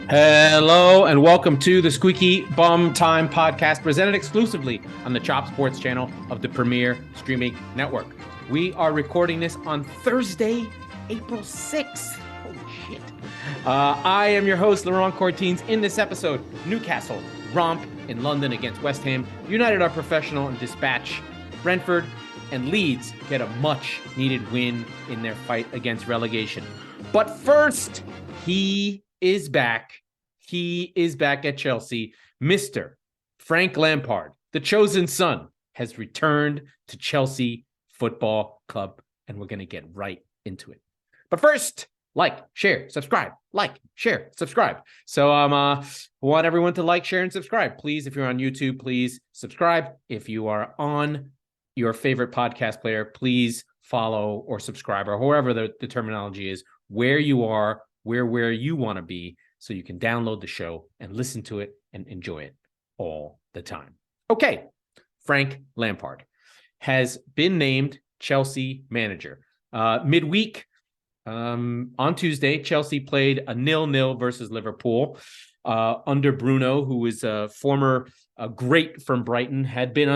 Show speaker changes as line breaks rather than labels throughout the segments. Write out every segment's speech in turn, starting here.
Hello and welcome to the Squeaky Bum Time podcast, presented exclusively on the Chop Sports channel of the premier streaming network. We are recording this on Thursday, April 6th. Holy shit. I am your host, Laurent Cortines. In this episode, Newcastle romp in London against West Ham. United are professional and dispatch Brentford, and Leeds get a much-needed win in their fight against relegation. But first, he is back. He is back at Chelsea. Mr. Frank Lampard, the chosen son, has returned to Chelsea Football Club, and we're going to get right into it. But first, like, share, subscribe. Like, share, subscribe. So I want everyone to like, share, and subscribe. Please, if you're on YouTube, please subscribe. If you are on your favorite podcast player, please follow or subscribe, or whoever the terminology is, where you are, where you want to be, so you can download the show and listen to it and enjoy it all the time. Okay, Frank Lampard has been named Chelsea manager. Midweek, on Tuesday, Chelsea played a 0-0 versus Liverpool under Bruno, who is a former great from Brighton, had played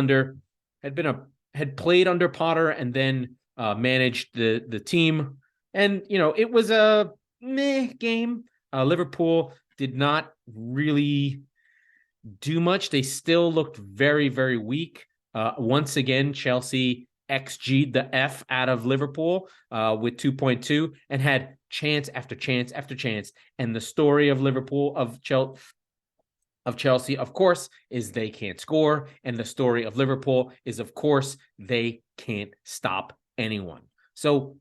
under Potter and then managed the team. And, you know, it was a meh game. Liverpool did not really do much. They still looked very, very weak. Once again, Chelsea XG'd the F out of Liverpool with 2.2 and had chance after chance after chance. And the story of Liverpool, of Chelsea, of course, is they can't score. And the story of Liverpool is, of course, they can't stop anyone. So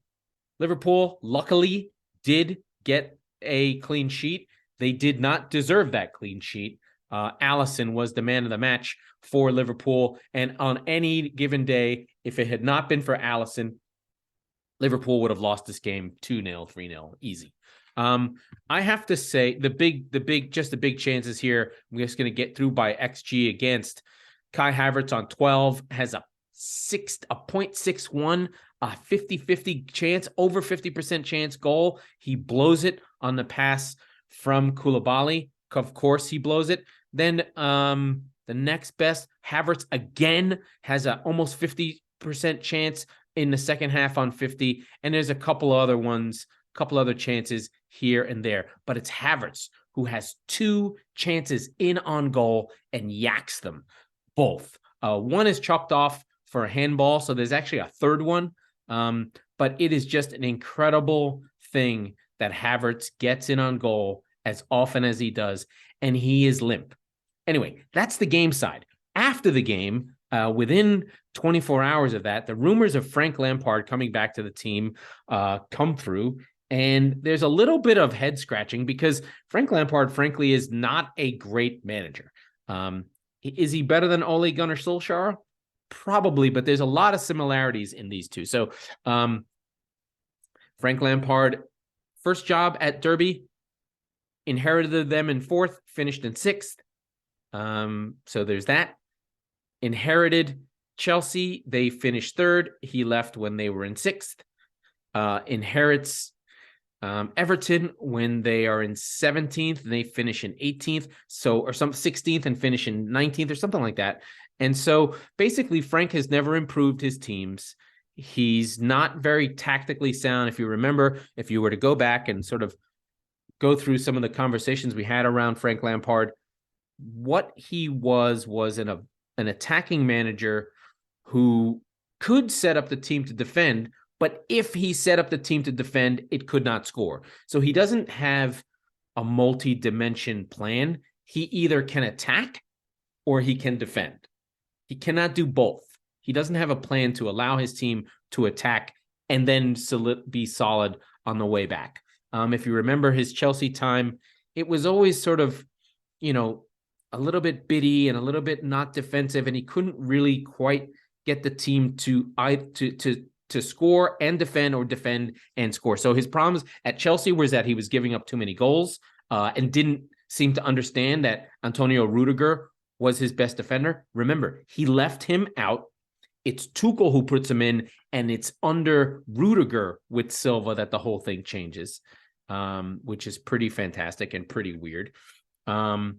Liverpool, luckily, did get a clean sheet. They did not deserve that clean sheet. Alisson was the man of the match for Liverpool. And on any given day, if it had not been for Alisson, Liverpool would have lost this game 2-0, 3-0, easy. I have to say the big chances here. I'm just going to get through by XG against. Kai Havertz on 12 has a 0.61, a 50-50 chance, over 50% chance goal. He blows it on the pass from Koulibaly. Of course, he blows it. Then the next best, Havertz again has a almost 50% chance in the second half on 50. And there's a couple other chances here and there. But it's Havertz who has two chances in on goal and yaks them both. One is chalked off for a handball, so there's actually a third one. But it is just an incredible thing that Havertz gets in on goal as often as he does, and he is limp. Anyway, that's the game side. After the game, within 24 hours of that, the rumors of Frank Lampard coming back to the team come through, and there's a little bit of head scratching because Frank Lampard, frankly, is not a great manager. Is he better than Ole Gunnar Solskjaer? Probably, but there's a lot of similarities in these two. So Frank Lampard, first job at Derby, inherited them in 4th, finished in 6th. So there's that. Inherited Chelsea, they finished 3rd. He left when they were in 6th. Inherits Everton when they are in 17th and they finish in 18th. Or some 16th and finish in 19th or something like that. And so basically Frank has never improved his teams. He's not very tactically sound. If you remember, if you were to go back and sort of go through some of the conversations we had around Frank Lampard, what he was an attacking manager who could set up the team to defend, but if he set up the team to defend, it could not score. So he doesn't have a multi-dimension plan. He either can attack or he can defend. He cannot do both. He doesn't have a plan to allow his team to attack and then be solid on the way back. If you remember his Chelsea time, it was always sort of, a little bit bitty and a little bit not defensive, and he couldn't really quite get the team to score and defend, or defend and score. So his problems at Chelsea was that he was giving up too many goals and didn't seem to understand that Antonio Rudiger was his best defender. Remember, he left him out. It's Tuchel who puts him in, and it's under Rudiger with Silva that the whole thing changes. which is pretty fantastic and pretty weird. How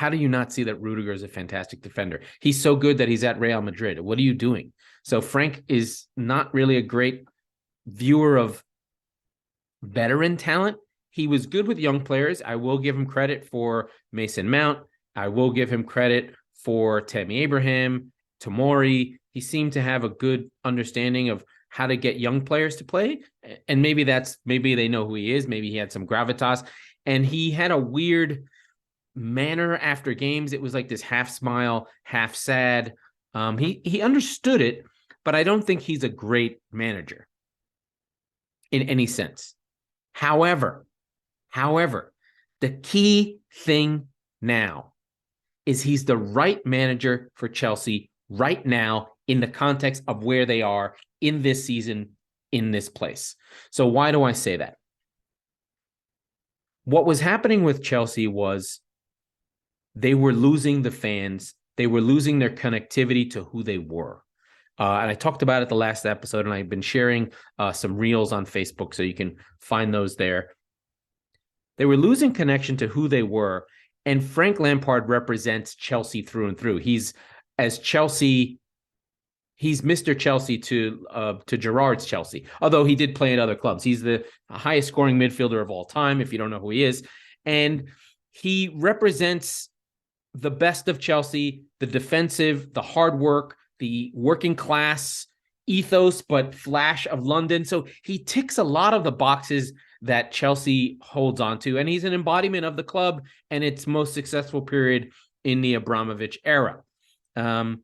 do you not see that Rudiger is a fantastic defender? He's so good that he's at Real Madrid. What are you doing? So Frank is not really a great viewer of veteran talent. He was good with young players. I will give him credit for Mason Mount. I will give him credit for Tammy Abraham, Tomori. He seemed to have a good understanding of how to get young players to play. And maybe they know who he is. Maybe he had some gravitas. And he had a weird manner after games. It was like this half smile, half sad. He understood it, but I don't think he's a great manager in any sense. However, the key thing now is he's the right manager for Chelsea right now in the context of where they are in this season, in this place. So why do I say that? What was happening with Chelsea was they were losing the fans. They were losing their connectivity to who they were. And I talked about it the last episode, and I've been sharing some reels on Facebook, so you can find those there. They were losing connection to who they were, and Frank Lampard represents Chelsea through and through. He's Mr. Chelsea to Gerrard's Chelsea, although he did play at other clubs. He's the highest scoring midfielder of all time, if you don't know who he is. And he represents the best of Chelsea, the defensive, the hard work, the working class ethos, but flash of London. So he ticks a lot of the boxes that Chelsea holds on to, and he's an embodiment of the club and its most successful period in the Abramovich era. And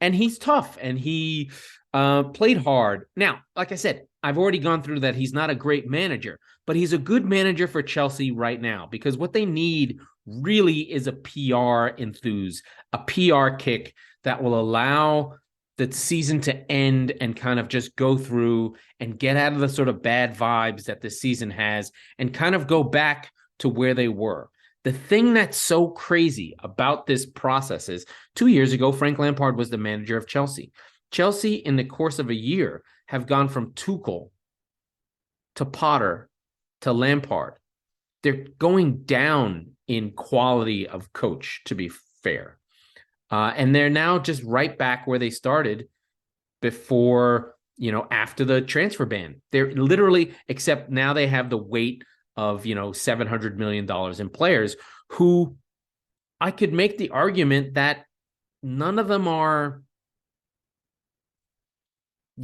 he's tough, and he played hard. Now, like I said, I've already gone through that. He's not a great manager, but he's a good manager for Chelsea right now, because what they need really is a PR enthuse, a PR kick that will allow the season to end and kind of just go through and get out of the sort of bad vibes that the season has and kind of go back to where they were. The thing that's so crazy about this process is 2 years ago, Frank Lampard was the manager of Chelsea. Chelsea, in the course of a year, have gone from Tuchel to Potter to Lampard. They're going down in quality of coach, to be fair. And they're now just right back where they started before, after the transfer ban. They're literally, except now they have the weight of, $700 million in players who I could make the argument that none of them are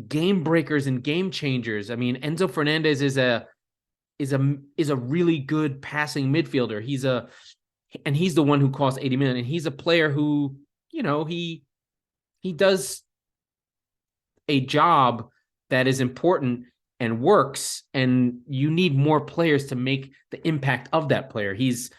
game breakers and game changers. I mean, Enzo Fernandez is a really good passing midfielder. He's the one who costs 80 million. And he's a player who, he does a job that is important and works, and you need more players to make the impact of that player. He's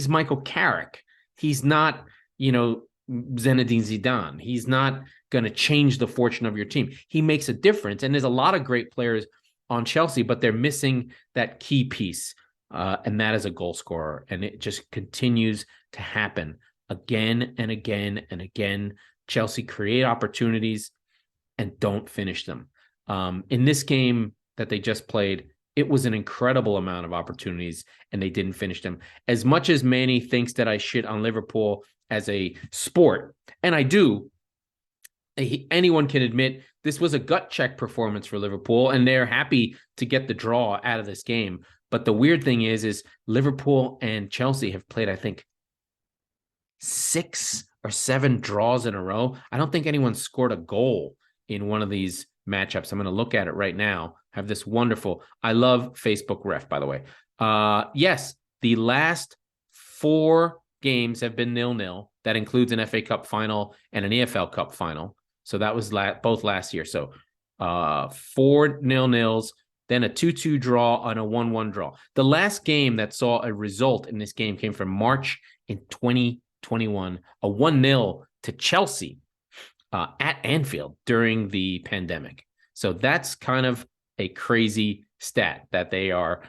Michael Carrick. He's not, Zinedine Zidane. He's not going to change the fortune of your team. He makes a difference. And there's a lot of great players on Chelsea, but they're missing that key piece. And that is a goal scorer. And it just continues to happen again and again and again. Chelsea create opportunities and don't finish them. In this game that they just played, it was an incredible amount of opportunities and they didn't finish them. As much as Manny thinks that I shit on Liverpool as a sport, and I do, anyone can admit this was a gut check performance for Liverpool, and they're happy to get the draw out of this game. But the weird thing is Liverpool and Chelsea have played, I think, 6 or 7 draws in a row. I don't think anyone scored a goal in one of these matchups. I'm going to look at it right now. Have this wonderful, I love Facebook Ref, by the way. Yes, the last 4 games have been 0-0. That includes an FA Cup final and an EFL Cup final. So that was both last year. So 4 0-0s, then a 2-2 draw and a 1-1 draw. The last game that saw a result in this game came from March in 2021, a 1-0 to Chelsea at Anfield during the pandemic. So that's kind of a crazy stat that they are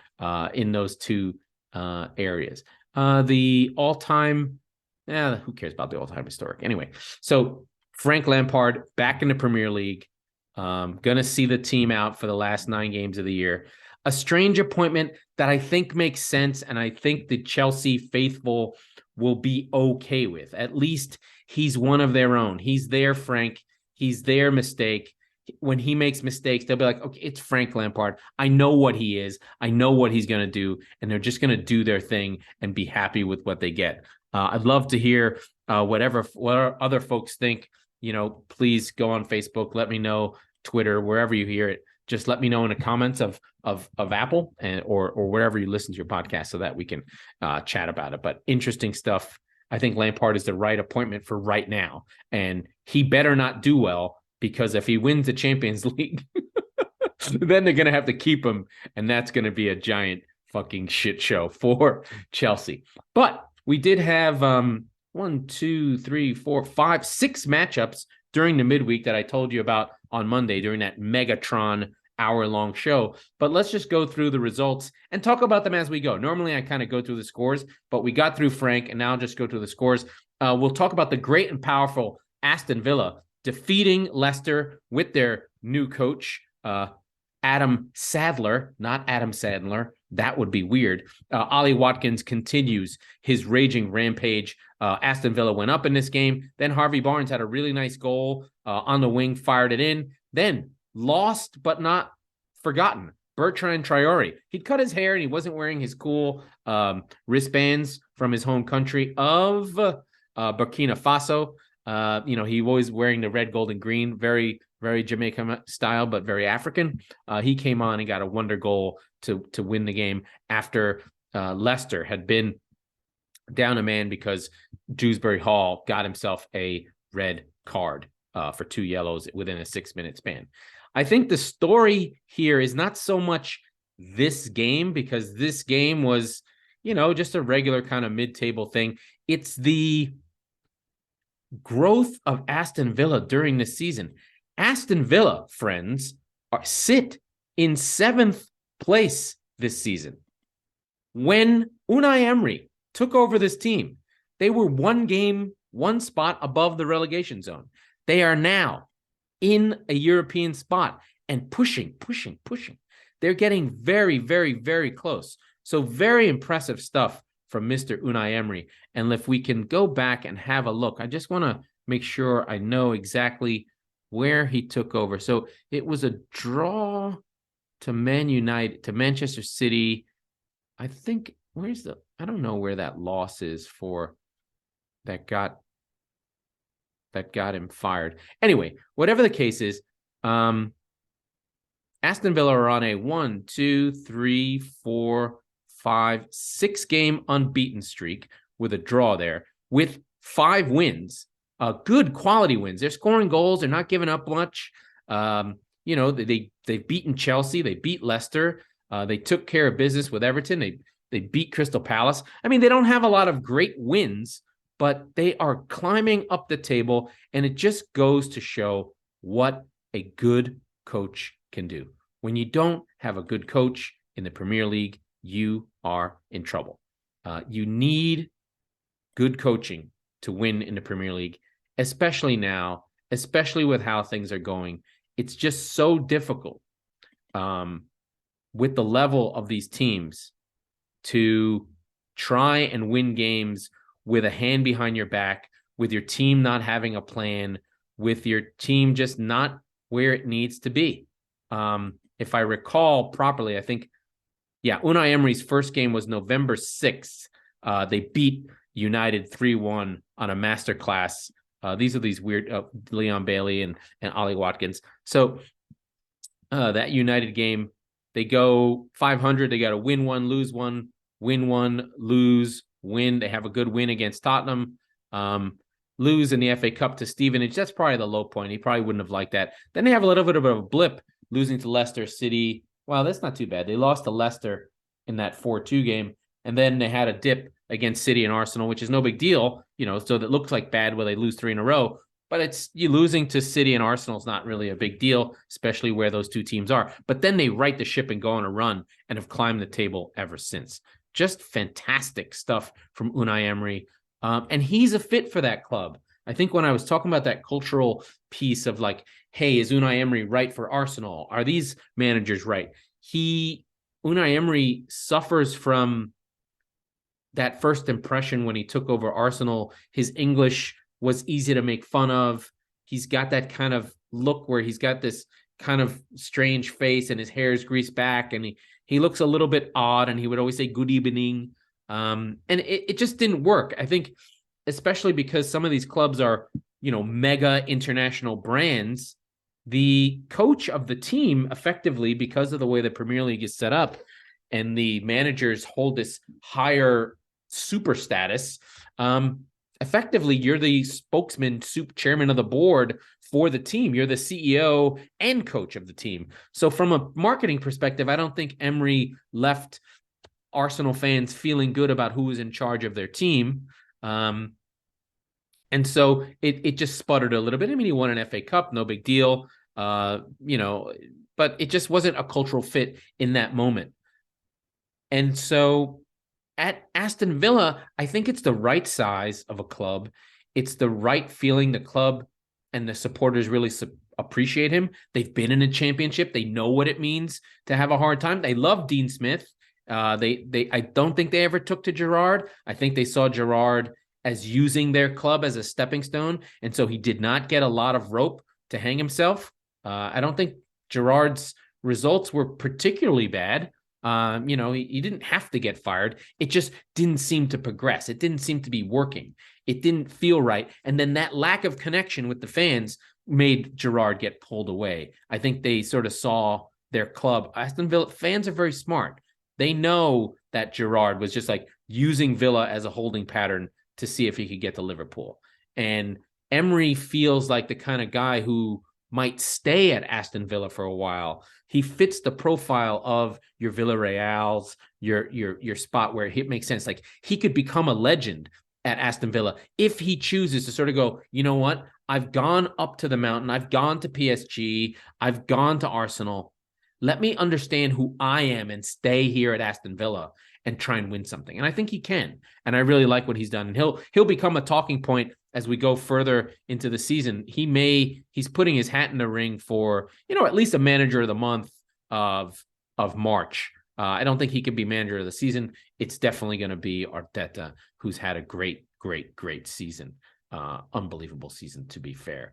in those 2 areas. The all-time, who cares about the all-time historic? Anyway, so Frank Lampard back in the Premier League. Going to see the team out for the last 9 games of the year. A strange appointment that I think makes sense, and I think the Chelsea faithful will be okay with. At least he's one of their own. He's their Frank. He's their mistake. When he makes mistakes, they'll be like, okay, it's Frank Lampard. I know what he is. I know what he's going to do, and they're just going to do their thing and be happy with what they get. I'd love to hear what other folks think. Please go on Facebook. Let me know, Twitter, wherever you hear it. Just let me know in the comments of Apple or wherever you listen to your podcast so that we can chat about it. But interesting stuff. I think Lampard is the right appointment for right now, and he better not do well, because if he wins the Champions League, then they're going to have to keep him, and that's going to be a giant fucking shit show for Chelsea. But we did have 6 matchups during the midweek that I told you about on Monday during that Megatron hour-long show. But let's just go through the results and talk about them as we go. Normally, I kind of go through the scores, but we got through Frank, and now I'll just go through the scores. We'll talk about the great and powerful Aston Villa defeating Leicester with their new coach, Adam Sadler, not Adam Sandler. That would be weird. Ollie Watkins continues his raging rampage. Aston Villa went up in this game. Then Harvey Barnes had a really nice goal on the wing, fired it in. Then lost but not forgotten, Bertrand Traore. He'd cut his hair and he wasn't wearing his cool wristbands from his home country of Burkina Faso. He was wearing the red, gold, and green, very, very Jamaican style, but very African. He came on and got a wonder goal to win the game after Leicester had been down a man because Dewsbury Hall got himself a red card for 2 yellows within a 6-minute span. I think the story here is not so much this game, because this game was, just a regular kind of mid-table thing. It's the growth of Aston Villa during this season. Aston Villa, friends, sit in 7th place this season. When Unai Emery took over this team, they were 1 spot above the relegation zone. They are now in a European spot and pushing. They're getting very, very, very close. So very impressive stuff from Mr. Unai Emery. And if we can go back and have a look, I just want to make sure I know exactly where he took over. So it was a draw to Man United, to Manchester City. I think, I don't know where that loss is for that got him fired. Anyway, whatever the case is, Aston Villa are on a 6-game unbeaten streak with a draw there, with 5 wins, good quality wins. They're scoring goals. They're not giving up much. They've beaten Chelsea. They beat Leicester. They took care of business with Everton. They beat Crystal Palace. I mean, they don't have a lot of great wins, but they are climbing up the table, and it just goes to show what a good coach can do. When you don't have a good coach in the Premier League, you are in trouble. You need good coaching to win in the Premier League, especially now, especially with how things are going. It's just so difficult with the level of these teams to try and win games with a hand behind your back, with your team not having a plan, with your team just not where it needs to be. If I recall properly, I think, Unai Emery's first game was November 6th. They beat United 3-1 on a masterclass. These are these weird Leon Bailey and Ollie Watkins. So that United game, they go 500. They got to win 1, lose 1, win 1, lose, win. They have a good win against Tottenham. Lose in the FA Cup to Stevenage. That's probably the low point. He probably wouldn't have liked that. Then they have a little bit of a blip, losing to Leicester City. Wow, that's not too bad. They lost to Leicester in that 4-2 game. And then they had a dip against City and Arsenal, which is no big deal, so that looks like bad where they lose 3 in a row. But it's you losing to City and Arsenal is not really a big deal, especially where those two teams are. But then they right the ship and go on a run and have climbed the table ever since. Just fantastic stuff from Unai Emery. And he's a fit for that club. I think when I was talking about that cultural piece of like, hey, is Unai Emery right for Arsenal? Are these managers right? Unai Emery suffers from that first impression when he took over Arsenal. His English was easy to make fun of. He's got that kind of look where he's got this kind of strange face and his hair is greased back and he looks a little bit odd and he would always say good evening. And it just didn't work. I think especially because some of these clubs are, mega international brands. The coach of the team effectively, because of the way the Premier League is set up and the managers hold this higher super status, effectively you're the spokesman, chairman of the board for the team. You're the CEO and coach of the team. So from a marketing perspective, I don't think Emery left Arsenal fans feeling good about who was in charge of their team. And so it just sputtered a little bit. I mean, he won an FA Cup, no big deal, but it just wasn't a cultural fit in that moment. And so at Aston Villa, I think it's the right size of a club. It's the right feeling. The club and the supporters really appreciate him. They've been in a championship. They know what it means to have a hard time. They love Dean Smith. I don't think they ever took to Gerrard. I think they saw Gerrard as using their club as a stepping stone. And so he did not get a lot of rope to hang himself. I don't think Gerrard's results were particularly bad. He didn't have to get fired. It just didn't seem to progress. It didn't seem to be working. It didn't feel right. And then that lack of connection with the fans made Gerrard get pulled away. I think they sort of saw their club. Aston Villa fans are very smart. They know that Gerrard was just like using Villa as a holding pattern to see if he could get to Liverpool. And Emery feels like the kind of guy who might stay at Aston Villa for a while. He fits the profile of your Villarreals, your spot where it makes sense. Like he could become a legend at Aston Villa if he chooses to sort of go, you know what? I've gone up to the mountain. I've gone to PSG. I've gone to Arsenal. Let me understand who I am and stay here at Aston Villa and try and win something. And I think he can. And I really like what he's done. And he'll become a talking point as we go further into the season. He's putting his hat in the ring for, at least a manager of the month of March. I don't think he could be manager of the season. It's definitely going to be Arteta, who's had a great, great, great season. Unbelievable season, to be fair.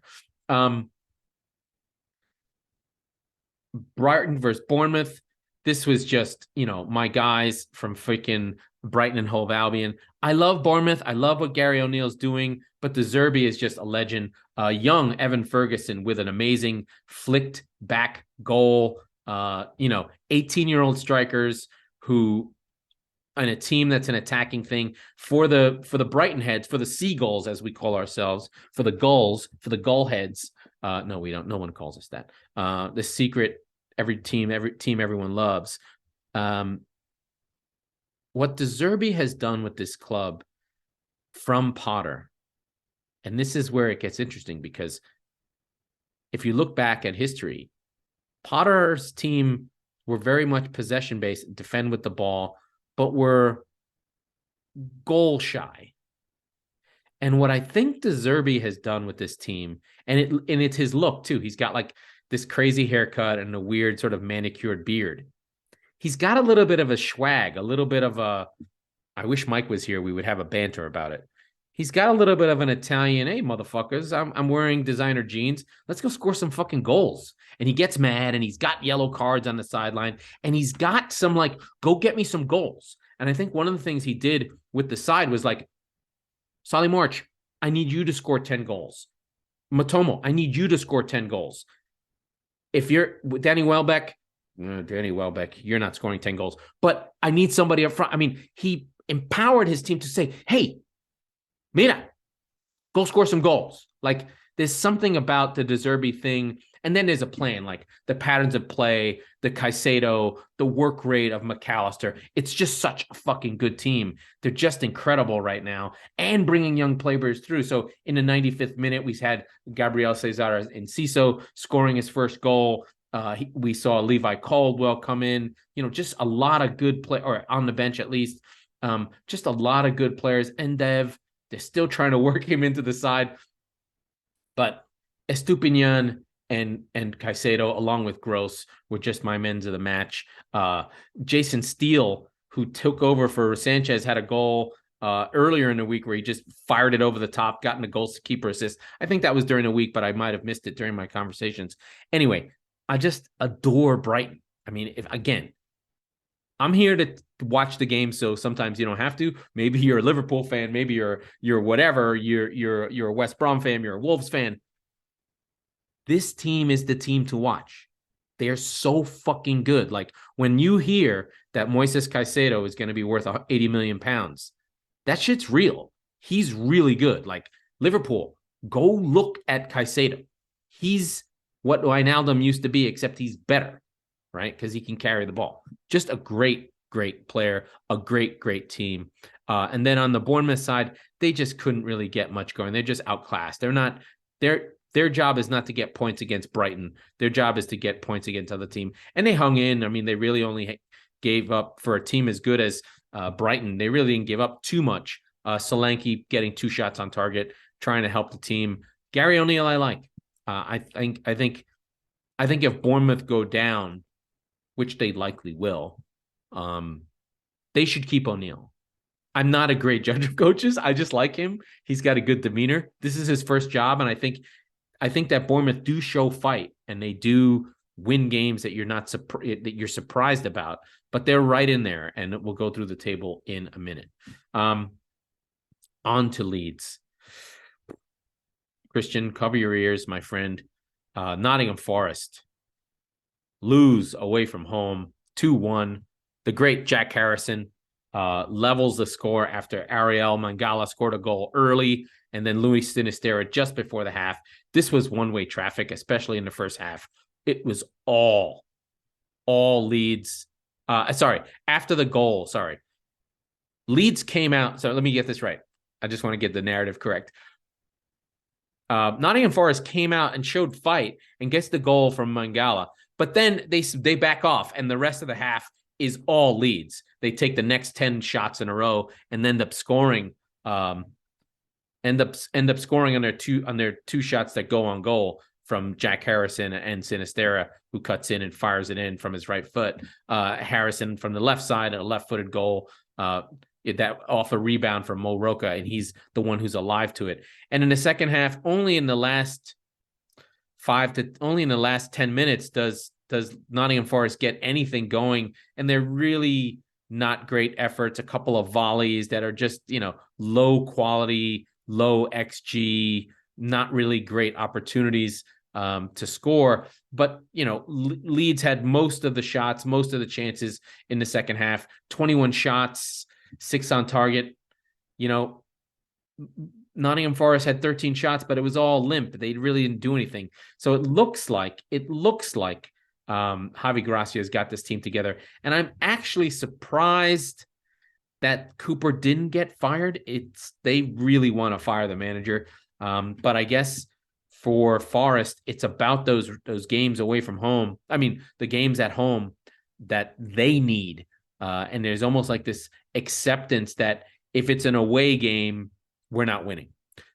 Brighton versus Bournemouth. This was just, my guys from freaking Brighton and Hove Albion. I love Bournemouth. I love what Gary O'Neill's doing, but the Zerbi is just a legend. Young Evan Ferguson with an amazing flicked back goal. 18-year-old strikers who, on a team that's an attacking thing for the Brighton heads, for the Seagulls, as we call ourselves, for the Gulls, for the Gull heads. No, we don't. No one calls us that. The secret, every team everyone loves. What De Zerbi has done with this club from Potter, and this is where it gets interesting, because if you look back at history, Potter's team were very much possession-based, defend with the ball, but were goal shy. And what I think De Zerbi has done with this team, and it's his look too. He's got like this crazy haircut and a weird sort of manicured beard. He's got a little bit of a swag, a little bit of a, I wish Mike was here, we would have a banter about it. He's got a little bit of an Italian, hey, motherfuckers, I'm wearing designer jeans. Let's go score some fucking goals. And he gets mad and he's got yellow cards on the sideline and he's got some like, go get me some goals. And I think one of the things he did with the side was like, Solly March, I need you to score 10 goals. Matomo, I need you to score 10 goals. If you're Danny Welbeck, you're not scoring 10 goals. But I need somebody up front. I mean, he empowered his team to say, hey, mira, go score some goals. Like, there's something about the De Zerbi thing. And then there's a plan, like the patterns of play, the Caicedo, the work rate of McAllister. It's just such a fucking good team. They're just incredible right now and bringing young players through. So in the 95th minute, we had Gabriel Cesar Enciso scoring his first goal. We saw Levi Caldwell come in, just a lot of good play, or on the bench at least, just a lot of good players. And they're still trying to work him into the side. But Estupinian and Caicedo, along with Gross, were just my men of the match. Jason Steele, who took over for Sanchez, had a goal earlier in the week where he just fired it over the top, gotten a goalkeeper assist. I think that was during the week, but I might have missed it during my conversations. Anyway, I just adore Brighton. I mean, again, I'm here to watch the game, so sometimes you don't have to. Maybe you're a Liverpool fan, maybe you're whatever, you're a West Brom fan, you're a Wolves fan. This team is the team to watch. They are so fucking good. Like, when you hear that Moises Caicedo is going to be worth 80 million pounds, that shit's real. He's really good. Like, Liverpool, go look at Caicedo. He's what Wijnaldum used to be, except he's better, right? Because he can carry the ball. Just a great, great player, a great, great team. And then on the Bournemouth side, they just couldn't really get much going. They're just outclassed. Their job is not to get points against Brighton. Their job is to get points against other team. And they hung in. I mean, they really only gave up, for a team as good as Brighton, they really didn't give up too much. Solanke getting 2 shots on target, trying to help the team. Gary O'Neill, I like. I think if Bournemouth go down, which they likely will, they should keep O'Neill. I'm not a great judge of coaches. I just like him. He's got a good demeanor. This is his first job, and I think that Bournemouth do show fight, and they do win games that you're surprised about, but they're right in there, and we'll go through the table in a minute. On to Leeds. Christian, cover your ears, my friend. Nottingham Forest lose away from home 2-1. The great Jack Harrison levels the score after Ariel Mangala scored a goal early, and then Luis Sinisterra just before the half. This was one-way traffic, especially in the first half. It was all Leeds. After the goal, Leeds came out. So let me get this right. I just want to get the narrative correct. Nottingham Forest came out and showed fight and gets the goal from Mangala, but then they back off, and the rest of the half is all Leeds. They take the next 10 shots in a row and end up scoring. End up scoring on their two shots that go on goal from Jack Harrison and Sinisterra, who cuts in and fires it in from his right foot. Harrison from the left side, a left-footed goal. That off a rebound from Mo Roca, and he's the one who's alive to it. And in the second half, only in the last 10 minutes does Nottingham Forest get anything going, and they're really not great efforts. A couple of volleys that are just, low quality, low XG, not really great opportunities to score. But, Leeds had most of the shots, most of the chances in the second half. 21 shots, 6 on target. Nottingham Forest had 13 shots, but it was all limp. They really didn't do anything. So it looks like Javi Gracia's got this team together. And I'm actually surprised that Cooper didn't get fired. They really want to fire the manager. But I guess for Forest, it's about those games away from home. I mean, the games at home that they need. And there's almost like this acceptance that if it's an away game, we're not winning.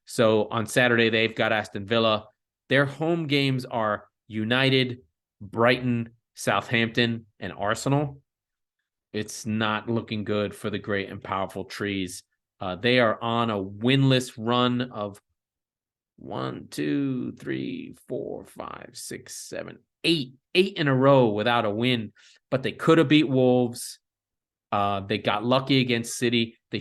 So on Saturday, they've got Aston Villa. Their home games are United, Brighton, Southampton, and Arsenal. It's not looking good for the great and powerful Trees. They are on a winless run of 1, 2, 3, 4, 5, 6, 7, 8 in a row without a win, but they could have beat Wolves. They got lucky against City. They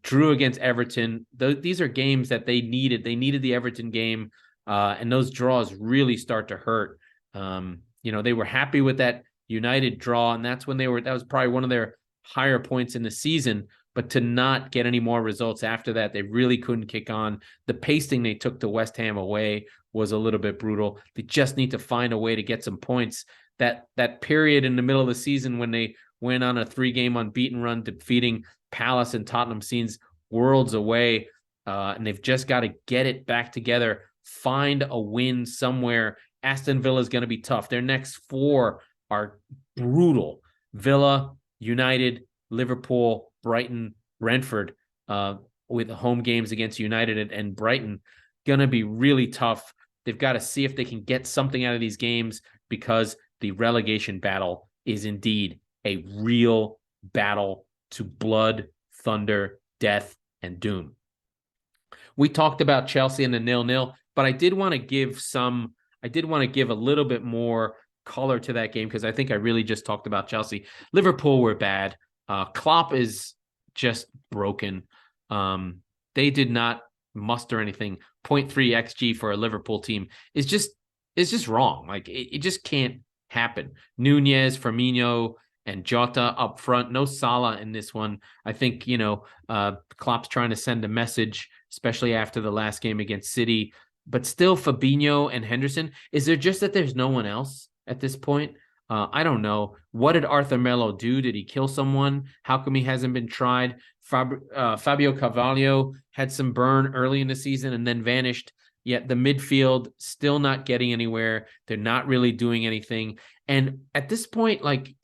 drew against Everton. These are games that they needed. They needed the Everton game, and those draws really start to hurt. They were happy with that United draw, and that was probably one of their higher points in the season. But to not get any more results after that, they really couldn't kick on. The pasting they took to West Ham away was a little bit brutal. They just need to find a way to get some points. That period in the middle of the season when they went on a 3-game unbeaten run, defeating Palace and Tottenham, seems worlds away, and they've just got to get it back together, find a win somewhere. Aston Villa is going to be tough. Their next 4 are brutal. Villa, United, Liverpool, Brighton, Brentford, with home games against United and Brighton, going to be really tough. They've got to see if they can get something out of these games, because the relegation battle is indeed a real battle to blood, thunder, death, and doom. We talked about Chelsea and the 0-0, but I did want to give a little bit more color to that game, because I think I really just talked about Chelsea. Liverpool were bad. Klopp is just broken. They did not muster anything. 0.3 XG for a Liverpool team is just wrong. Like it just can't happen. Nunez, Firmino, and Jota up front. No Salah in this one. I think, Klopp's trying to send a message, especially after the last game against City. But still, Fabinho and Henderson. Is there just that there's no one else at this point? I don't know. What did Arthur Melo do? Did he kill someone? How come he hasn't been tried? Fabio Carvalho had some burn early in the season and then vanished. Yet the midfield still not getting anywhere. They're not really doing anything. And at this point, like,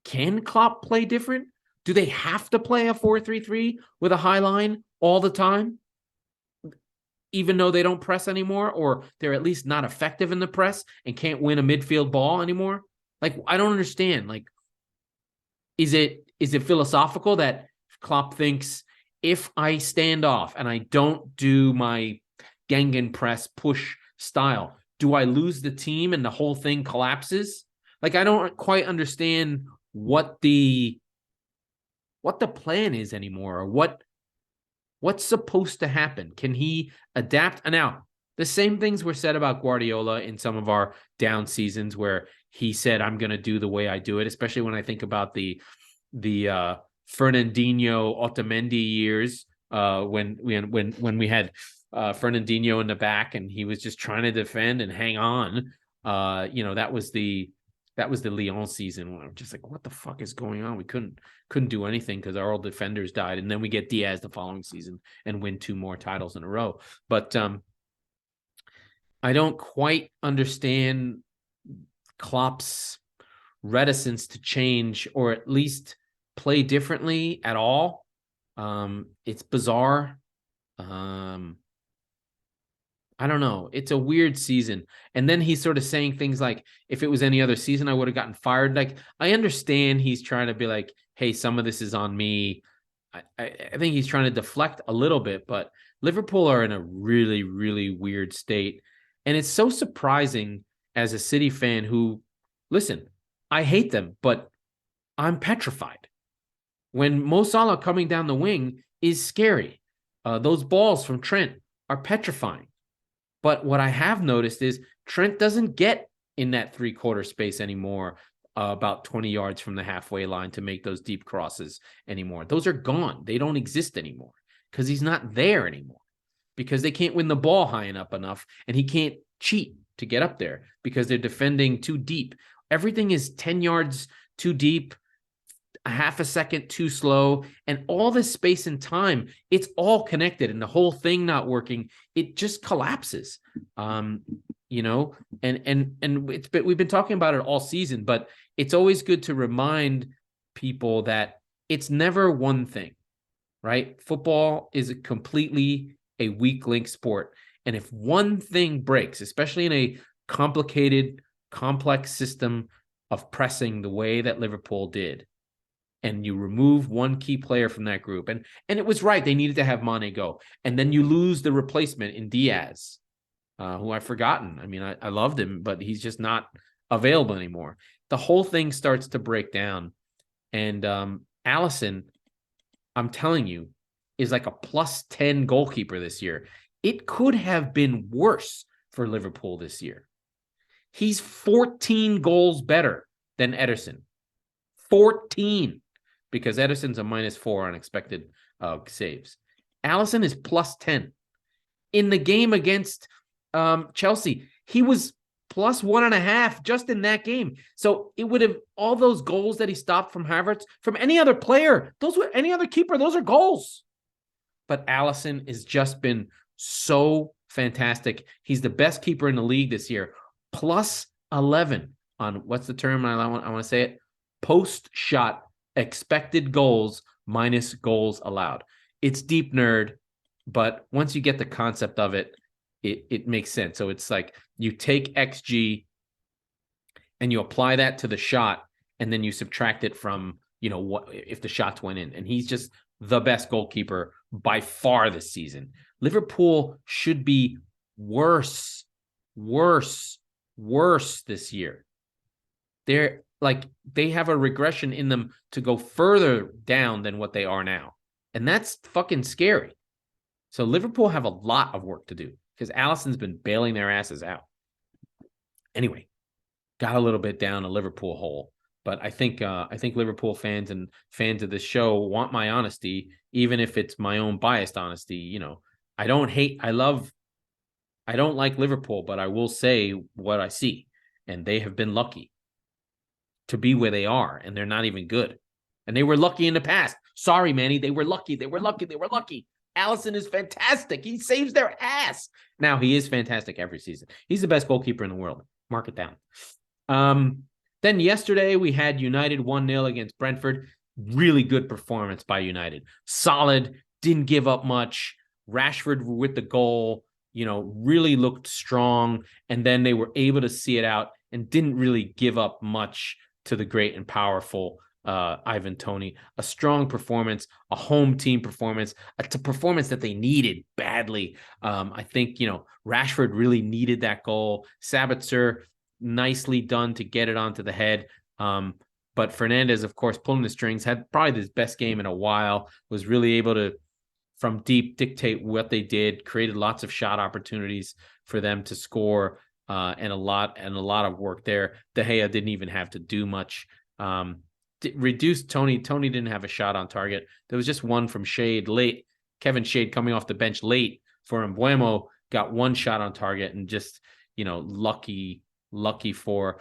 can Klopp play different? Do they have to play a 4-3-3 with a high line all the time, even though they don't press anymore, or they're at least not effective in the press and can't win a midfield ball anymore? Like, I don't understand. Like, is it philosophical that Klopp thinks, if I stand off and I don't do my Gengen press push style, do I lose the team and the whole thing collapses? Like, I don't quite understand what the plan is anymore, or what's supposed to happen. Can he adapt? And now, the same things were said about Guardiola in some of our down seasons, where he said, I'm going to do the way I do it, especially when I think about the Fernandinho, Otamendi years, when we had Fernandinho in the back and he was just trying to defend and hang on. That was the Lyon season when I'm just like, what the fuck is going on? We couldn't do anything because our old defenders died. And then we get Diaz the following season and win 2 more titles in a row. But I don't quite understand Klopp's reticence to change, or at least play differently at all. It's bizarre. I don't know. It's a weird season. And then he's sort of saying things like, if it was any other season, I would have gotten fired. Like, I understand he's trying to be like, hey, some of this is on me. I think he's trying to deflect a little bit, but Liverpool are in a really, really weird state. And it's so surprising as a City fan who, listen, I hate them, but I'm petrified. When Mo Salah coming down the wing is scary. Those balls from Trent are petrifying. But what I have noticed is Trent doesn't get in that 3/4 space anymore, about 20 yards from the halfway line, to make those deep crosses anymore. Those are gone. They don't exist anymore because he's not there anymore, because they can't win the ball high enough, and he can't cheat to get up there because they're defending too deep. Everything is 10 yards too deep, a half a second too slow, and all this space and time, it's all connected, and the whole thing not working, it just collapses. And we've been talking about it all season, but it's always good to remind people that it's never one thing, right? Football is completely a weak link sport. And if one thing breaks, especially in a complicated, complex system of pressing the way that Liverpool did, and you remove one key player from that group, and it was right, they needed to have Mane go, and then you lose the replacement in Diaz, who I've forgotten. I mean, I loved him, but he's just not available anymore. The whole thing starts to break down, and Alisson, I'm telling you, is like a +10 goalkeeper this year. It could have been worse for Liverpool this year. He's 14 goals better than Ederson. 14. Because Ederson's a -4 on expected saves. Alisson is +10. In the game against Chelsea, he was +1.5 just in that game. So it would have, all those goals that he stopped from Havertz, from any other player, any other keeper, those are goals. But Alisson has just been so fantastic. He's the best keeper in the league this year. +11 on, what's the term? I want to say it. Post-shot expected goals minus goals allowed. It's deep nerd, but once you get the concept of it, it makes sense. So it's like you take XG and you apply that to the shot, and then you subtract it from, what if the shots went in. And he's just the best goalkeeper by far this season. Liverpool should be worse this year. They have a regression in them to go further down than what they are now. And that's fucking scary. So Liverpool have a lot of work to do because Alisson's been bailing their asses out. Anyway, got a little bit down a Liverpool hole, but I think Liverpool fans and fans of this show want my honesty, even if it's my own biased honesty. I don't like Liverpool, but I will say what I see, and they have been lucky to be where they are, and they're not even good. And they were lucky in the past. Sorry, Manny, they were lucky. Alisson is fantastic. He saves their ass. Now, he is fantastic every season. He's the best goalkeeper in the world. Mark it down. Then yesterday, we had United 1-0 against Brentford. Really good performance by United. Solid, didn't give up much. Rashford with the goal, really looked strong. And then they were able to see it out and didn't really give up much to the great and powerful Ivan Toney. A strong performance, a home team performance, a performance that they needed badly. I think, Rashford really needed that goal. Sabitzer, nicely done to get it onto the head. But Fernandez, of course, pulling the strings, had probably his best game in a while, was really able to, from deep, dictate what they did, created lots of shot opportunities for them to score, and a lot of work there. De Gea didn't even have to do much. Reduced Toney. Toney didn't have a shot on target. There was just one from Shade late. Kevin Shade coming off the bench late for Mbeumo got one shot on target, and just, lucky for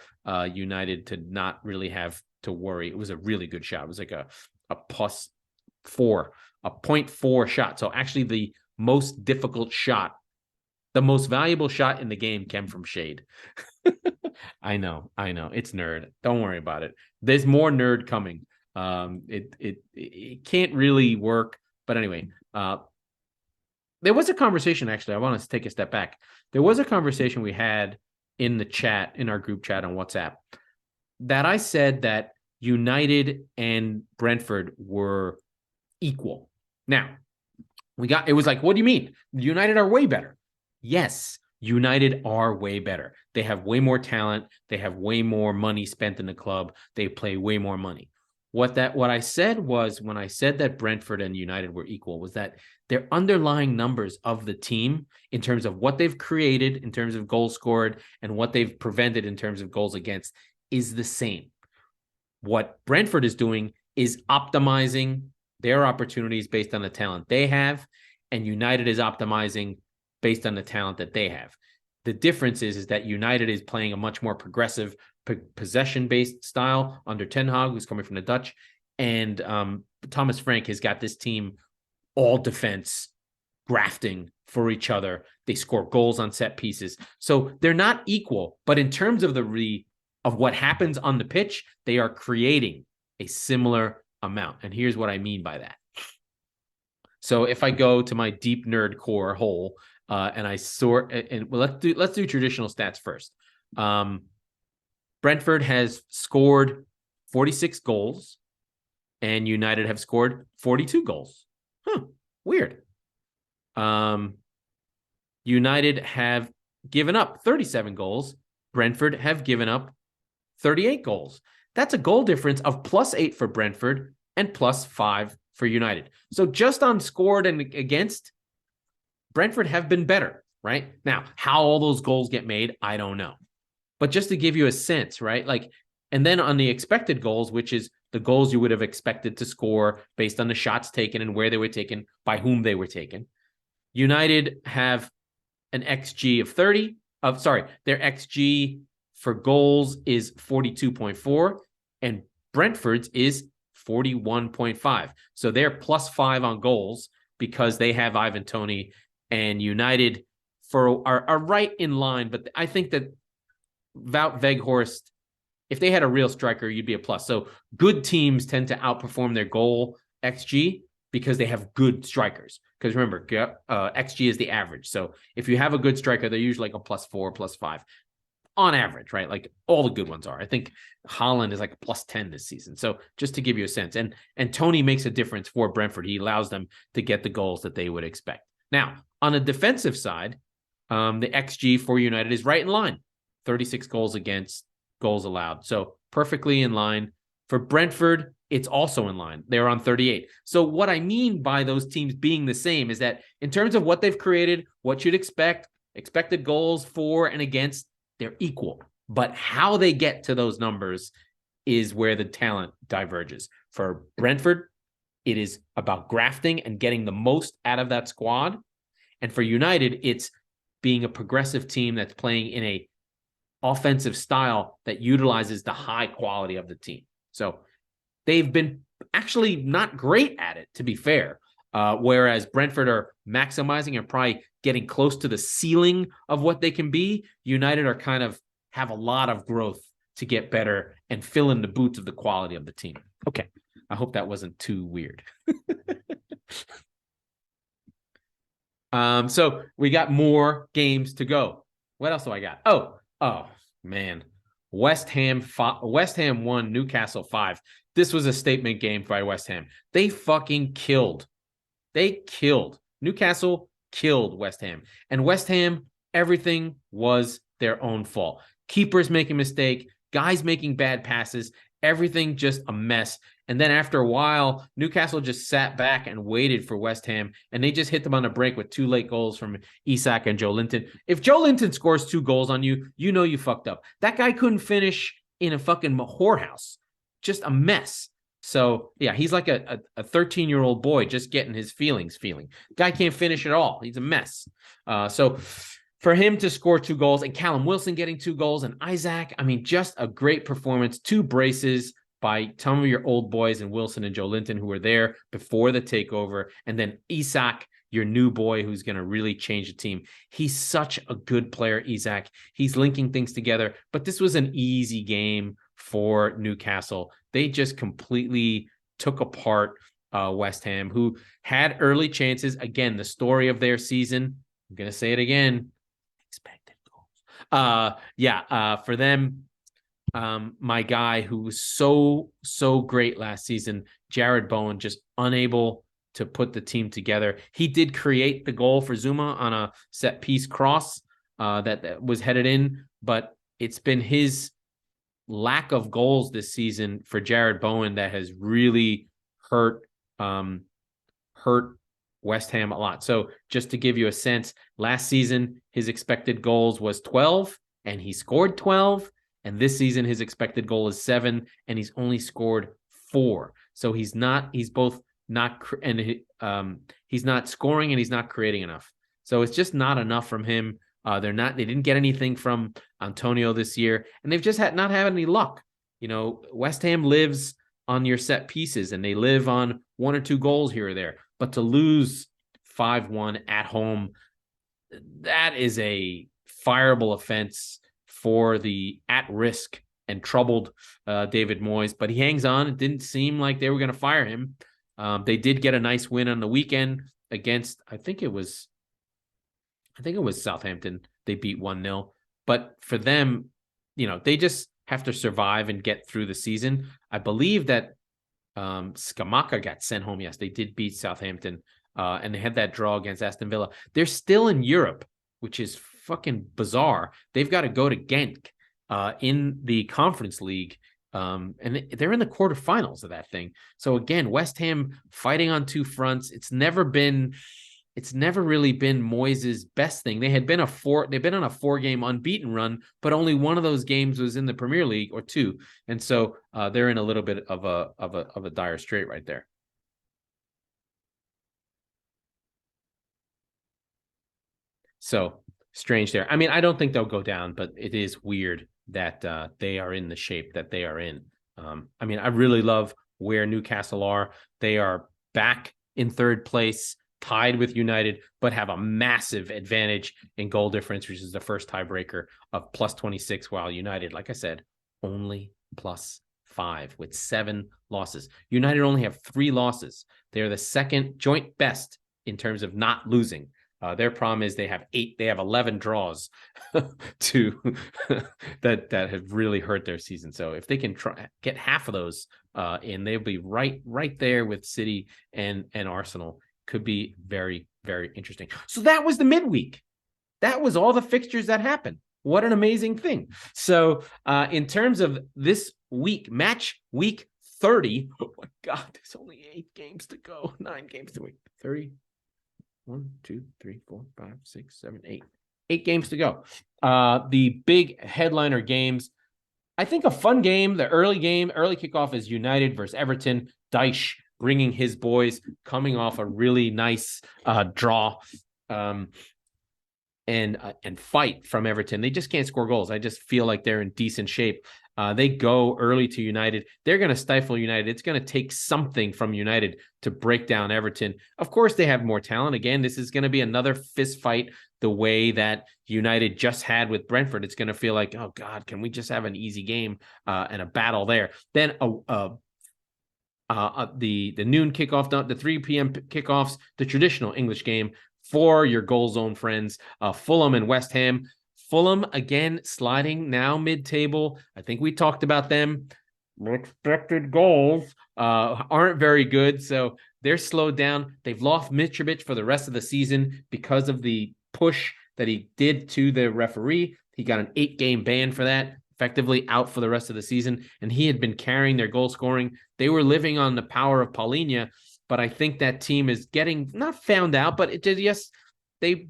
United to not really have to worry. It was a really good shot. It was like a +4, a 0.4 shot. So actually the most difficult shot, the most valuable shot in the game came from Shade. I know. It's nerd. Don't worry about it. There's more nerd coming. It can't really work. But anyway, there was a conversation, actually. I want to take a step back. There was a conversation we had in the chat, in our group chat on WhatsApp, that I said that United and Brentford were equal. Now, it was like, what do you mean? United are way better. Yes, United are way better. They have way more talent. They have way more money spent in the club. They play way more money. What I said was, when I said that Brentford and United were equal, was that their underlying numbers of the team, in terms of what they've created, in terms of goals scored, and what they've prevented in terms of goals against, is the same. What Brentford is doing is optimizing their opportunities based on the talent they have, and United is optimizing based on the talent that they have. The difference is that United is playing a much more progressive, possession-based style under Ten Hag, who's coming from the Dutch, and Thomas Frank has got this team all defense, grafting for each other. They score goals on set pieces. So they're not equal, but in terms of of what happens on the pitch, they are creating a similar amount. And here's what I mean by that. So if I go to my deep nerd core hole, and I sort, and well, let's do traditional stats first. Brentford has scored 46 goals, and United have scored 42 goals. Weird. United have given up 37 goals. Brentford have given up 38 goals. That's a goal difference of +8 for Brentford and +5 for United. So just on scored and against, Brentford have been better, right? Now, how all those goals get made, I don't know. But just to give you a sense, right? And then on the expected goals, which is the goals you would have expected to score based on the shots taken and where they were taken, by whom they were taken. United have an XG of 30. Their XG for goals is 42.4, and Brentford's is 41.5. So they're +5 on goals because they have Ivan Toney, and United are right in line. But I think that Wout Weghorst, if they had a real striker, you'd be a plus. So good teams tend to outperform their goal XG because they have good strikers. because remember, XG is the average. So if you have a good striker, they're usually like a +4, +5 on average, right? Like all the good ones are. I think Haaland is like a +10 this season. So just to give you a sense, and Tony makes a difference for Brentford. He allows them to get the goals that they would expect. Now, on the defensive side, the XG for United is right in line. 36 goals against, goals allowed. So perfectly in line. For Brentford, it's also in line. They're on 38. So what I mean by those teams being the same is that in terms of what they've created, what you'd expect, expected goals for and against, they're equal. But how they get to those numbers is where the talent diverges. For Brentford, it is about grafting and getting the most out of that squad. And for United, it's being a progressive team that's playing in a offensive style that utilizes the high quality of the team. So they've been actually not great at it, to be fair. Whereas Brentford are maximizing and probably getting close to the ceiling of what they can be. United are kind of have a lot of growth to get better and fill in the boots of the quality of the team. Okay. I hope that wasn't too weird. So we got more games to go. What else do I got? Oh man. West Ham 1, Newcastle 5. This was a statement game by West Ham. They fucking killed. Newcastle killed West Ham. And West Ham, everything was their own fault. Keepers making mistake, guys making bad passes, everything just a mess. And then after a while, Newcastle just sat back and waited for West Ham, and they just hit them on a break with 2 late goals from Isak and Joe Linton. If Joe Linton scores 2 goals on you, you know you fucked up. That guy couldn't finish in a fucking whorehouse. Just a mess. So, yeah, he's like a 13-year-old boy just getting his feelings feeling. Guy can't finish at all. He's a mess. So for him to score 2 goals and Callum Wilson getting 2 goals and Isaac, I mean, just a great performance. 2 braces by some of your old boys and Wilson and Joe Linton, who were there before the takeover. And then Isak, your new boy, who's going to really change the team. He's such a good player, Isak. He's linking things together. But this was an easy game for Newcastle. They just completely took apart West Ham, who had early chances. Again, the story of their season. I'm going to say it again. Expected goals. For them, my guy who was so great last season, Jared Bowen, just unable to put the team together. He did create the goal for Zuma on a set piece cross that was headed in, but it's been his lack of goals this season for Jared Bowen that has really hurt West Ham a lot. So just to give you a sense, last season his expected goals was 12 and he scored 12. And this season, his expected goal is 7, and he's only scored 4. So he's not scoring and he's not creating enough. So it's just not enough from him. They didn't get anything from Antonio this year, and they've just not had any luck. You know, West Ham lives on your set pieces, and they live on 1 or 2 goals here or there. But to lose 5-1 at home, that is a fireable offense for the at-risk and troubled David Moyes, but he hangs on. It didn't seem like they were going to fire him. They did get a nice win on the weekend against, I think it was Southampton. They beat 1-0. But for them, you know, they just have to survive and get through the season. I believe that Scamacca got sent home. Yes, they did beat Southampton, and they had that draw against Aston Villa. They're still in Europe, which is fucking bizarre. They've got to go to Genk in the Conference League, and they're in the quarterfinals of that thing. So again, West Ham fighting on 2 fronts. It's never really been Moyes' best thing. They've been on a 4-game unbeaten run, but only one of those games was in the Premier League, or 2, and so they're in a little bit of a dire strait right there. So strange there. I mean, I don't think they'll go down, but it is weird that they are in the shape that they are in. I mean, I really love where Newcastle are. They are back in 3rd place, tied with United, but have a massive advantage in goal difference, which is the first tiebreaker of +26, while United, like I said, only +5 with 7 losses. United only have 3 losses. They're the second joint best in terms of not losing. Their problem is they have 11 draws to that have really hurt their season. So if they can get half of those in, they'll be right there with City and Arsenal. Could be very, very interesting. So that was the midweek. That was all the fixtures that happened. What an amazing thing. So in terms of this week, match week 30, oh my God, there's only 8 games to go. 9 games to week 30. 1, 2, 3, 4, 5, 6, 7, 8. 8 games to go. The big headliner games. I think a fun game, the early kickoff is United versus Everton. Dyche bringing his boys, coming off a really nice draw and fight from Everton. They just can't score goals. I just feel like they're in decent shape. They go early to United. They're going to stifle United. It's going to take something from United to break down Everton. Of course, they have more talent. Again, this is going to be another fist fight the way that United just had with Brentford. It's going to feel like, oh, God, can we just have an easy game and a battle there? Then the noon kickoff, the 3 p.m. kickoffs, the traditional English game for your goal zone friends, Fulham and West Ham. Fulham, again, sliding now mid-table. I think we talked about them. Expected goals aren't very good, so they're slowed down. They've lost Mitrovic for the rest of the season because of the push that he did to the referee. He got an 8-game ban for that, effectively out for the rest of the season, and he had been carrying their goal scoring. They were living on the power of Paulinho, but I think that team is getting, not found out, but it did, yes, they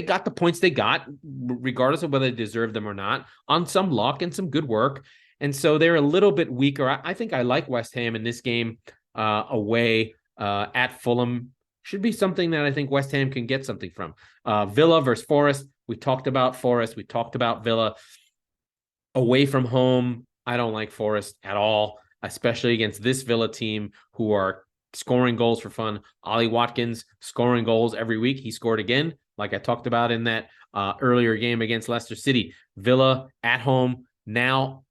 got the points they got, regardless of whether they deserved them or not, on some luck and some good work. And so they're a little bit weaker. I think I like West Ham in this game away at Fulham. Should be something that I think West Ham can get something from. Villa versus Forest. We talked about Forest. We talked about Villa. Away from home, I don't like Forest at all, especially against this Villa team who are scoring goals for fun. Ollie Watkins scoring goals every week. He scored again, like I talked about in that earlier game against Leicester City. Villa at home now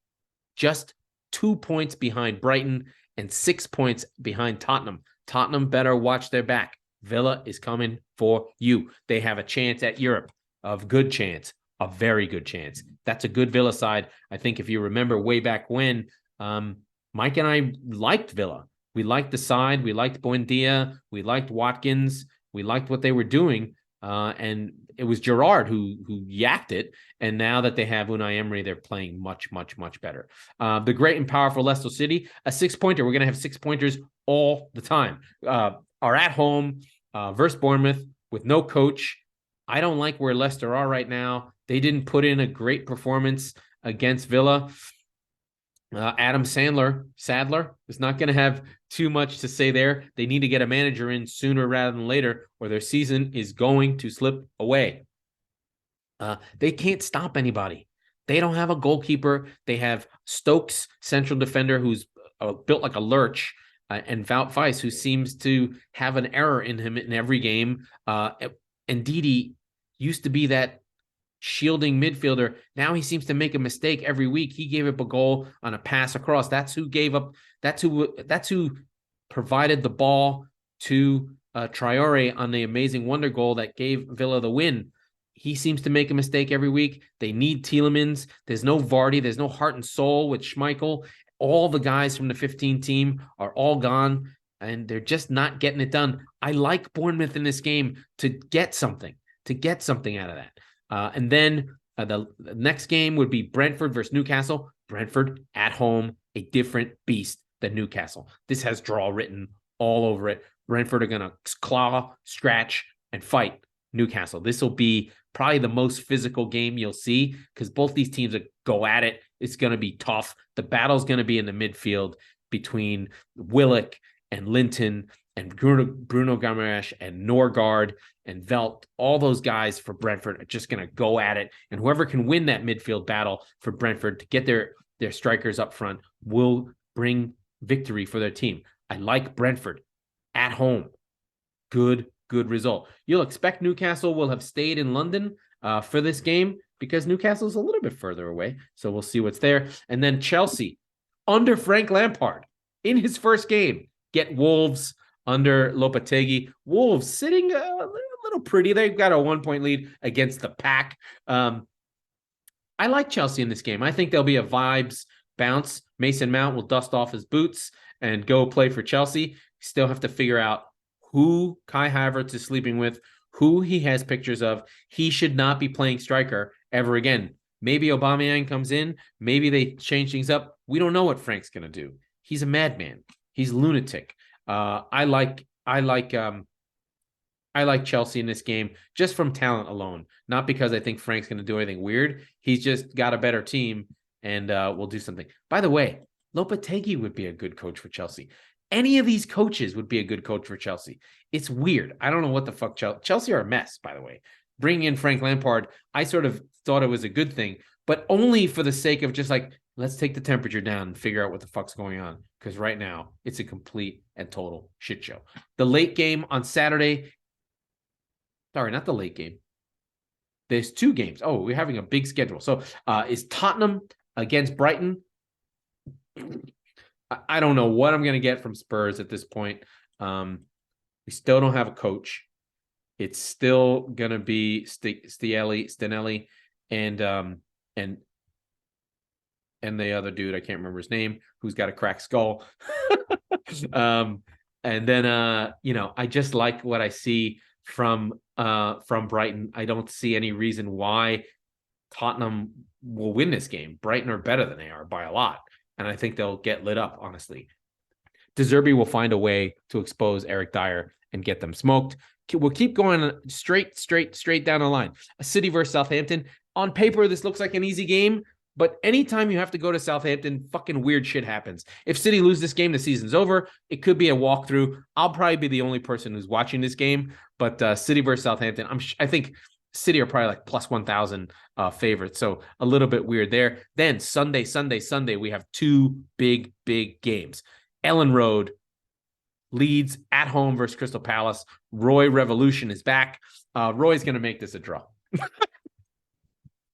just 2 points behind Brighton and 6 points behind Tottenham. Tottenham better watch their back. Villa is coming for you. They have a chance at Europe, a good chance, a very good chance. That's a good Villa side. I think if you remember way back when, Mike and I liked Villa. We liked the side. We liked Buendia. We liked Watkins. We liked what they were doing. And it was Gerrard who yacked it. And now that they have Unai Emery, they're playing much, much, much better. The great and powerful Leicester City, a 6-pointer. We're going to have 6-pointers all the time. Are at home versus Bournemouth with no coach. I don't like where Leicester are right now. They didn't put in a great performance against Villa. Adam Sadler is not going to have too much to say there. They need to get a manager in sooner rather than later, or their season is going to slip away. They can't stop anybody. They don't have a goalkeeper. They have Stokes, central defender, who's built like a lurch, and Wout Weiss, who seems to have an error in him in every game. And Ndidi used to be that shielding midfielder. Now he seems to make a mistake every week. He gave up a goal on a pass across. That's who provided the ball to Traore on the amazing wonder goal that gave Villa the win. He seems to make a mistake every week. They need Tielemans. There's no Vardy. There's no heart and soul with Schmeichel. All the guys from the 15 team are all gone, and they're just not getting it done. I like Bournemouth in this game to get something out of that. And then the next game would be Brentford versus Newcastle. Brentford at home, a different beast than Newcastle. This has draw written all over it. Brentford are going to claw, scratch, and fight Newcastle. This will be probably the most physical game you'll see because both these teams go at it. It's going to be tough. The battle's going to be in the midfield between Willock and Linton and Bruno Guimaraes and Norgard and Velt. All those guys for Brentford are just going to go at it. And whoever can win that midfield battle for Brentford to get their strikers up front will bring victory for their team. I like Brentford at home. Good result. You'll expect Newcastle will have stayed in London for this game because Newcastle's a little bit further away. So we'll see what's there. And then Chelsea, under Frank Lampard, in his first game, get Wolves. under Lopetegui. Wolves sitting a little pretty. They've got a 1-point lead against the pack. I like Chelsea in this game. I think there'll be a vibes bounce. Mason Mount will dust off his boots and go play for Chelsea. Still have to figure out who Kai Havertz is sleeping with, who he has pictures of. He should not be playing striker ever again. Maybe Aubameyang comes in. Maybe they change things up. We don't know what Frank's going to do. He's a madman. He's lunatic. I like Chelsea in this game just from talent alone, not because I think Frank's going to do anything weird. He's just got a better team and will do something. By the way, Lopetegui would be a good coach for Chelsea. Any of these coaches would be a good coach for Chelsea. It's weird. I don't know what the fuck Chelsea are a mess, by the way. Bringing in Frank Lampard, I sort of thought it was a good thing, but only for the sake of just like, let's take the temperature down and figure out what the fuck's going on. Because right now, it's a complete and total shit show. The late game on Saturday. Sorry, not the late game. There's 2 games. Oh, we're having a big schedule. So is Tottenham against Brighton? I don't know what I'm going to get from Spurs at this point. We still don't have a coach. It's still going to be Stanelli, and the other dude, I can't remember his name, who's got a cracked skull. And then I just like what I see from Brighton. I don't see any reason why Tottenham will win this game. Brighton are better than they are by a lot, and I think they'll get lit up, honestly. Zerbi will find a way to expose Eric Dyer and get them smoked. We'll keep going straight down the line. A City versus Southampton. On paper, this looks like an easy game, but anytime you have to go to Southampton, fucking weird shit happens. If City lose this game, the season's over. It could be a walkthrough. I'll probably be the only person who's watching this game, but City versus Southampton, I think City are probably like plus 1,000 favorites, so a little bit weird there. Then Sunday, we have 2 big games. Ellen Road, Leeds at home versus Crystal Palace. Roy Revolution is back. Roy's going to make this a draw.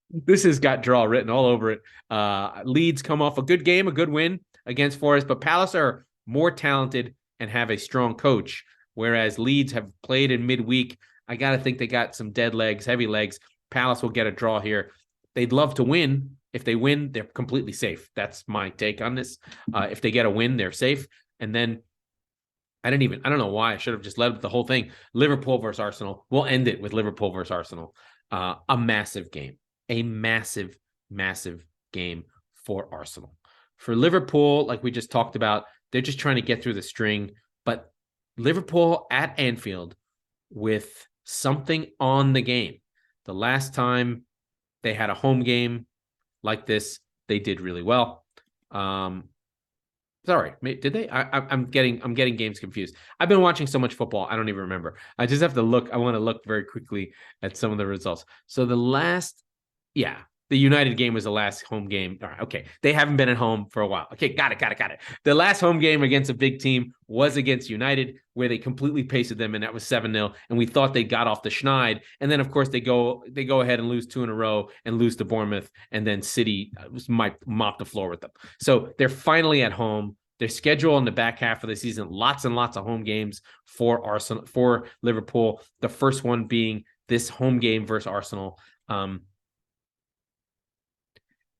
This has got draw written all over it. Leeds come off a good game, a good win against Forest, but Palace are more talented and have a strong coach, whereas Leeds have played in midweek. I got to think they got some dead legs, heavy legs. Palace will get a draw here. They'd love to win. If they win, they're completely safe. That's my take on this. If they get a win, they're safe. And then I don't know why I should have just led with the whole thing. Liverpool versus Arsenal. We'll end it with Liverpool versus Arsenal. A massive game. A massive game for Arsenal. For Liverpool, like we just talked about, they're just trying to get through the string. But Liverpool at Anfield with something on the game. The last time they had a home game like this, they did really well. Sorry, did they? I'm getting games confused. I've been watching so much football, I don't even remember. I just have to look. I want to look very quickly at some of the results. So the United game was the last home game. All right, okay. They haven't been at home for a while. Okay, got it. The last home game against a big team was against United, where they completely pasted them, and that was 7-0. And we thought they got off the schneid. And then, of course, they go ahead and lose 2 in a row and lose to Bournemouth, and then City might mop the floor with them. So they're finally at home. Their schedule in the back half of the season, lots and lots of home games for Liverpool. The first one being this home game versus Arsenal.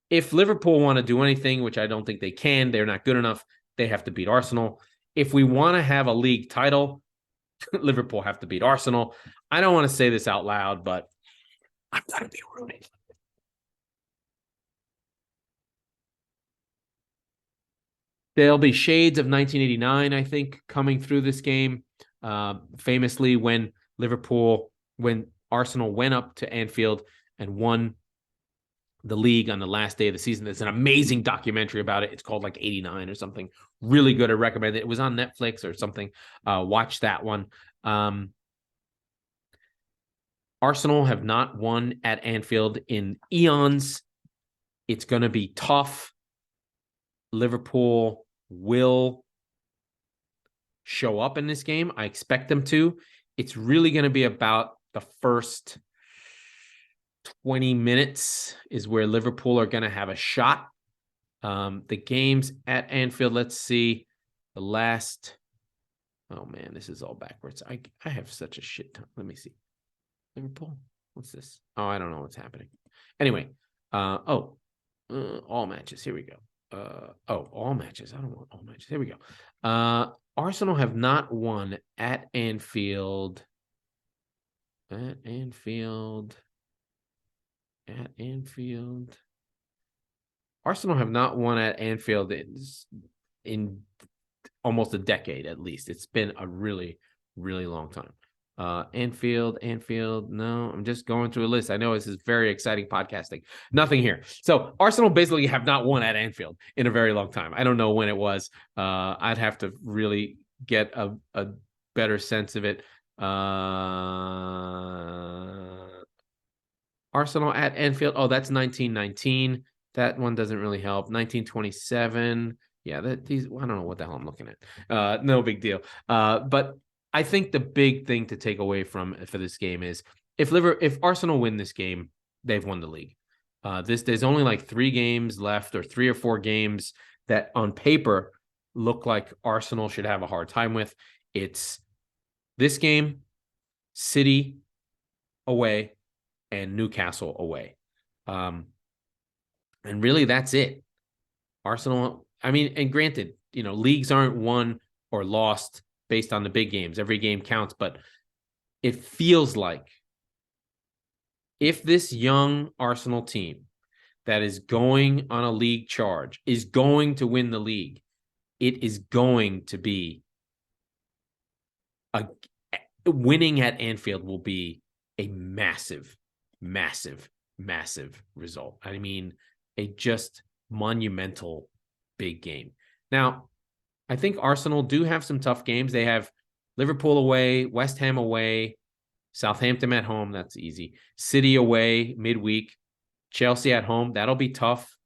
If Liverpool want to do anything, which I don't think they can, they're not good enough, they have to beat Arsenal. If we want to have a league title, Liverpool have to beat Arsenal. I don't want to say this out loud, but I'm going to be rooting. There'll be shades of 1989, I think, coming through this game. Famously, when Arsenal went up to Anfield and won the league on the last day of the season. There's an amazing documentary about it. It's called like 89 or something. Really good. I recommend it. It was on Netflix or something. Watch that one. Arsenal have not won at Anfield in eons. It's going to be tough. Liverpool will show up in this game. I expect them to. It's really going to be about the first 20 minutes is where Liverpool are going to have a shot. The games at Anfield, let's see. The last Oh man, this is all backwards. I have such a shit ton. Let me see. Liverpool. What's this? Oh, I don't know what's happening. Anyway, all matches. Here we go. All matches. I don't want all matches. Here we go. Arsenal have not won at Anfield. At Anfield. Arsenal have not won at Anfield in almost a decade, at least. It's been a really, really long time. Anfield. No, I'm just going through a list. I know this is very exciting podcasting. Nothing here. So Arsenal basically have not won at Anfield in a very long time. I don't know when it was. I'd have to really get a better sense of it. Arsenal at Anfield. Oh, that's 1919. That one doesn't really help. 1927. Yeah, I don't know what the hell I'm looking at. No big deal. But I think the big thing to take away for this game is if Arsenal win this game, they've won the league. There's only like 3 games left, or 3 or 4 games that on paper look like Arsenal should have a hard time with. It's this game, City away, and Newcastle away. And really that's it. Arsenal, I mean, and granted, leagues aren't won or lost based on the big games. Every game counts, but it feels like if this young Arsenal team that is going on a league charge is going to win the league, it is going to be winning at Anfield will be a massive, massive, massive result. I mean, a just monumental big game. Now, I think Arsenal do have some tough games. They have Liverpool away, West Ham away, Southampton at home. That's easy. City away midweek, Chelsea at home. That'll be tough.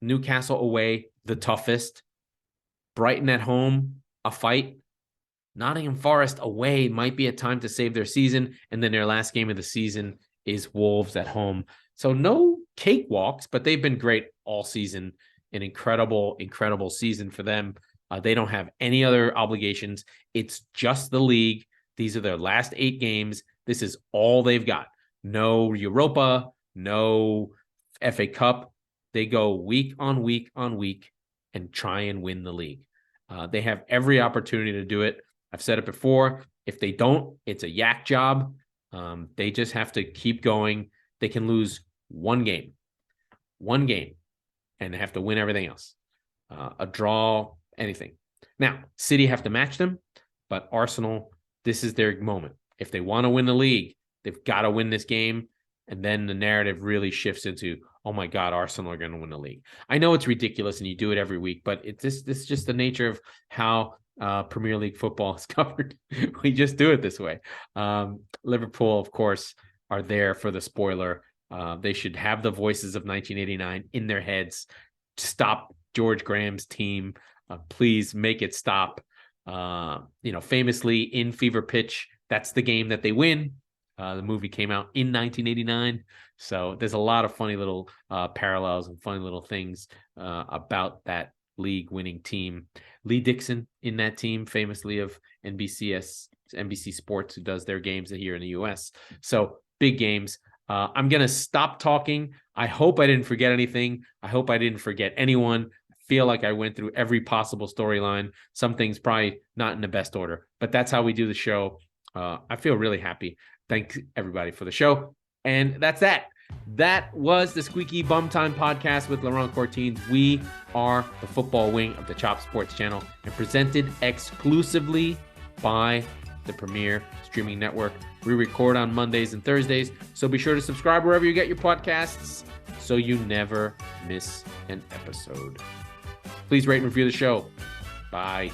Newcastle away, the toughest. Brighton at home, a fight. Nottingham Forest away might be a time to save their season. And then their last game of the season is Wolves at home. So no cakewalks, but they've been great all season. An incredible, incredible season for them. They don't have any other obligations. It's just the league. These are their last 8 games. This is all they've got. No Europa, no FA Cup. They go week on week on week and try and win the league. They have every opportunity to do it. I've said it before. If they don't, it's a yak job. They just have to keep going. They can lose one game, and they have to win everything else. A draw, anything. Now, City have to match them, but Arsenal, this is their moment. If they want to win the league, they've got to win this game, and then the narrative really shifts into, oh my God, Arsenal are going to win the league. I know it's ridiculous, and you do it every week, but this is just the nature of how Premier League football is covered. We just do it this way. Liverpool, of course, are there for the spoiler. They should have the voices of 1989 in their heads. Stop George Graham's team. Please make it stop. Famously in Fever Pitch, that's the game that they win. The movie came out in 1989. So there's a lot of funny little parallels and funny little things about that league winning team. Lee Dixon in that team, famously of NBC Sports, who does their games here in the US. So big games. I'm going to stop talking. I hope I didn't forget anything. I hope I didn't forget anyone. I feel like I went through every possible storyline. Some things probably not in the best order, but that's how we do the show. I feel really happy. Thanks everybody for the show. And that's that. That was the Squeaky Bum Time podcast with Laurent Courtines. We are the football wing of the Chop Sports channel and presented exclusively by the Premier Streaming Network. We record on Mondays and Thursdays, so be sure to subscribe wherever you get your podcasts so you never miss an episode. Please rate and review the show. Bye.